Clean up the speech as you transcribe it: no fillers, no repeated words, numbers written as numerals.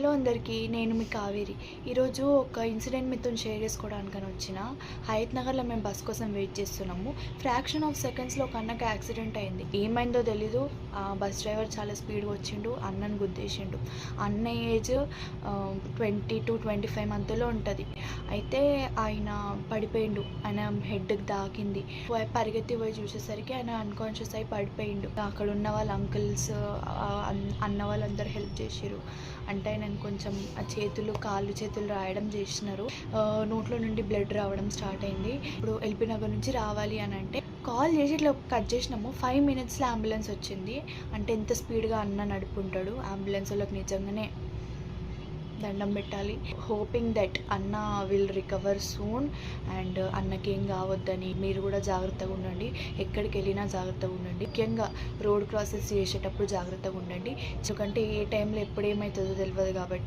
Hello అందరికీ, నేను మీ కావేరి. ఈరోజు ఒక ఇన్సిడెంట్ మీతో షేర్ చేసుకోవడానికని వచ్చిన. హయత్ నగర్లో మేము బస్ కోసం వెయిట్ చేస్తున్నాము. ఫ్రాక్షన్ ఆఫ్ సెకండ్స్లో ఒక అన్నకి యాక్సిడెంట్ అయింది. ఏమైందో తెలీదు. బస్ డ్రైవర్ చాలా స్పీడ్గా వచ్చిండు, అన్నను గుద్దేసిండు. అన్న ఏజ్ 20-25 మధ్యలో ఉంటుంది. అయితే ఆయన పడిపోయిండు, ఆయన హెడ్కి తాకింది. పరిగెత్తి పోయి చూసేసరికి ఆయన అన్కాన్షియస్ అయి పడిపోయిండు. అక్కడ ఉన్న వాళ్ళ అంకుల్స్, అన్న వాళ్ళందరూ హెల్ప్ చేసిరు. అంటే నేను కొంచెం కాళ్ళు చేతులు రాయడం చేసినారు. నోట్లో నుండి బ్లడ్ రావడం స్టార్ట్ అయింది. ఇప్పుడు ఎల్బీ నగర్ నుంచి రావాలి అని అంటే కాల్ చేసి ఇట్లా కట్ చేసినాము. 5 మినిట్స్లో అంబులెన్స్ వచ్చింది. అంటే ఎంత స్పీడ్గా అన్న నడుపుంటాడు. అంబులెన్స్ వాళ్ళకి నిజంగానే దండం పెట్టాలి. హోపింగ్ దట్ అన్న విల్ రికవర్ సూన్ అండ్ అన్నకేం కావద్దని మీరు కూడా జాగ్రత్తగా ఉండండి. ఎక్కడికి వెళ్ళినా జాగ్రత్తగా ఉండండి. ముఖ్యంగా రోడ్ క్రాసెస్ చేసేటప్పుడు జాగ్రత్తగా ఉండండి. ఎందుకంటే ఏ టైంలో ఎప్పుడు ఏమవుతుందో తెలియదు కాబట్టి.